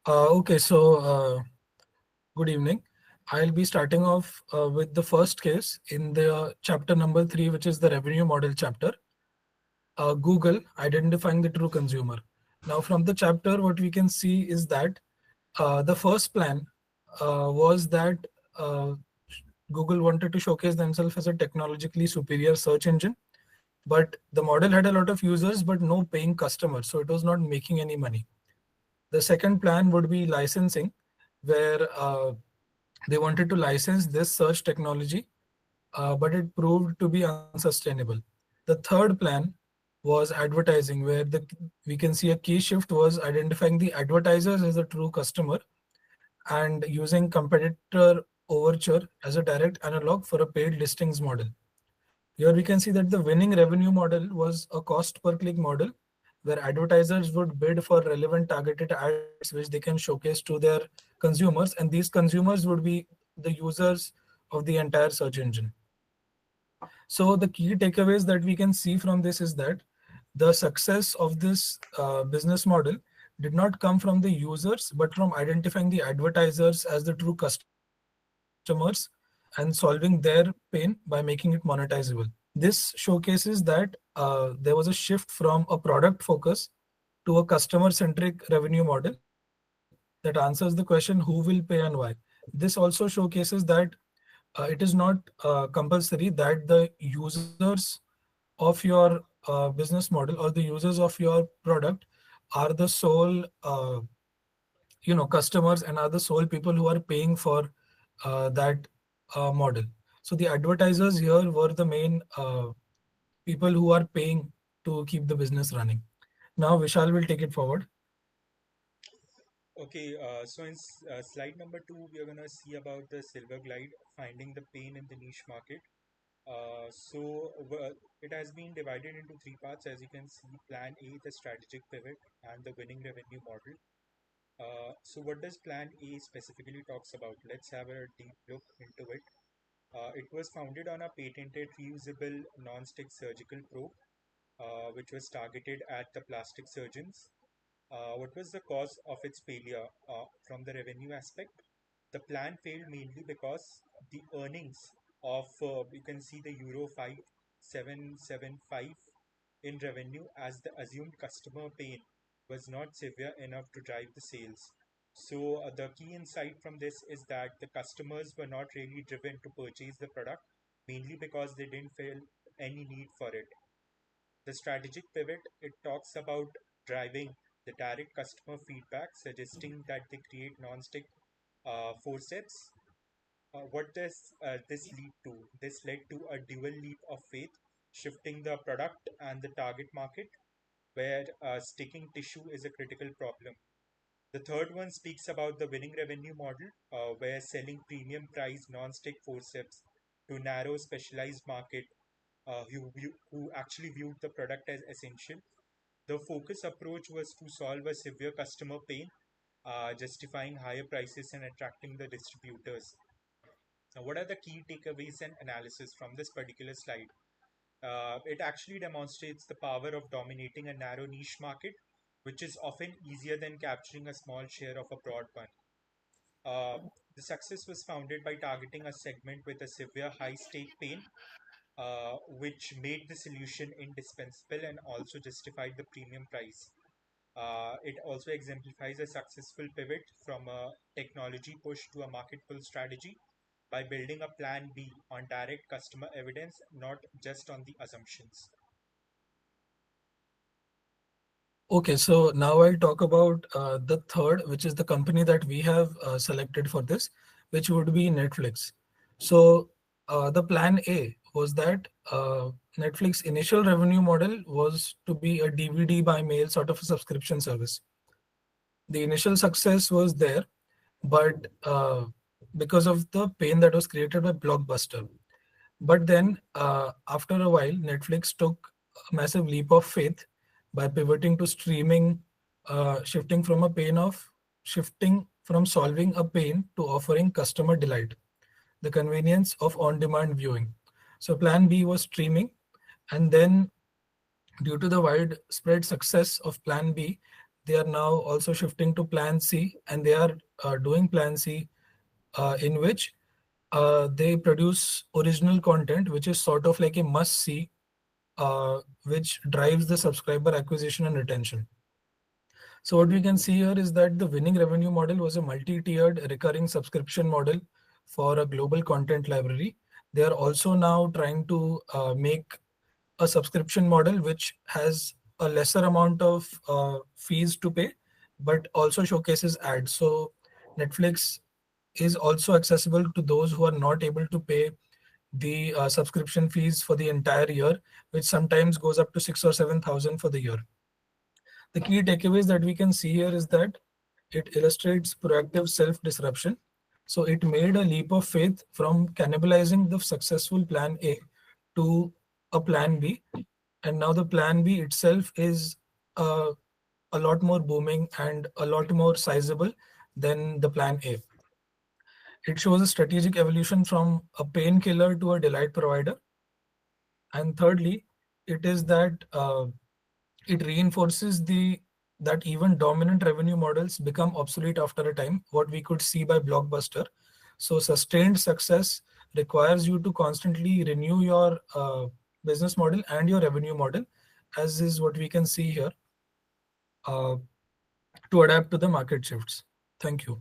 Okay, so good evening. I'll be starting off with the first case in the chapter number 3, which is the revenue model chapter. Google identifying the true consumer. Now, from the chapter, what we can see is that the first plan was that uh, Google wanted to showcase themselves as a technologically superior search engine, but the model had a lot of users but no paying customers, so it was not making any money. The second plan would be licensing, where they wanted to license this search technology, but it proved to be unsustainable. The third plan was advertising, where we can see a key shift was identifying the advertisers as a true customer and using competitor overture as a direct analog for a paid listings model. Here we can see that the winning revenue model was a cost per click model where advertisers would bid for relevant targeted ads which they can showcase to their consumers, and these consumers would be the users of the entire search engine. So the key takeaways that we can see from this is that the success of this business model did not come from the users, but from identifying the advertisers as the true customers and solving their pain by making it monetizable. This showcases that there was a shift from a product focus to a customer centric revenue model that answers the question who will pay and why. This also showcases that it is not compulsory that the users of your business model or the users of your product are the sole customers and are the sole people who are paying for that model. So the advertisers here were the main people who are paying to keep the business running. Now Vishal will take it forward. Okay, so in slide number two, we are going to see about the Silver Glide, finding the pain in the niche market. It has been divided into three parts, as you can see: Plan A, the strategic pivot, and the winning revenue model. So what does Plan A specifically talks about? Let's have a deep look into it. It was founded on a patented reusable non-stick surgical probe, which was targeted at the plastic surgeons. What was the cause of its failure from the revenue aspect? The plan failed mainly because the earnings of, you can see the Euro 5775 in revenue as the assumed customer pain was not severe enough to drive the sales. So, the key insight from this is that the customers were not really driven to purchase the product mainly because they didn't feel any need for it. The strategic pivot, it talks about driving the direct customer feedback, suggesting that they create non-stick forceps. What does this lead to? This led to a dual leap of faith, shifting the product and the target market, where sticking tissue is a critical problem. The third one speaks about the winning revenue model, where selling premium price non-stick forceps to narrow specialized market who actually viewed the product as essential. The focus approach was to solve a severe customer pain, justifying higher prices and attracting the distributors. Now, what are the key takeaways and analysis from this particular slide? It actually demonstrates the power of dominating a narrow niche market, which is often easier than capturing a small share of a broad one. Uh, the success was founded by targeting a segment with a severe high stake pain, which made the solution indispensable and also justified the premium price. It also exemplifies a successful pivot from a technology push to a market pull strategy by building a plan B on direct customer evidence, not just on the assumptions. Okay, so now I'll talk about the third, which is the company that we have selected for this, which would be Netflix. So the plan A was that Netflix initial revenue model was to be a DVD by mail sort of a subscription service. The initial success was there, but because of the pain that was created by Blockbuster. But then, after a while, Netflix took a massive leap of faith by pivoting to streaming, shifting from solving a pain to offering customer delight, the convenience of on-demand viewing. So Plan B was streaming, and then due to the widespread success of Plan B, they are now also shifting to Plan C, and they are doing Plan C in which they produce original content, which is sort of like a must-see, which drives the subscriber acquisition and retention. So what we can see here is that the winning revenue model was a multi-tiered recurring subscription model for a global content library. They are also now trying to make a subscription model which has a lesser amount of fees to pay, but also showcases ads. So Netflix is also accessible to those who are not able to pay the subscription fees for the entire year, which sometimes goes up to 6 or 7 thousand for the year. The key takeaways that we can see here is that it illustrates proactive self-disruption. So it made a leap of faith from cannibalizing the successful plan A to a plan B. And now the plan B itself is a lot more booming and a lot more sizable than the plan A. It shows a strategic evolution from a painkiller to a delight provider. And thirdly, it is that it reinforces that even dominant revenue models become obsolete after a time, what we could see by Blockbuster. So sustained success requires you to constantly renew your business model and your revenue model, as is what we can see here, to adapt to the market shifts. Thank you.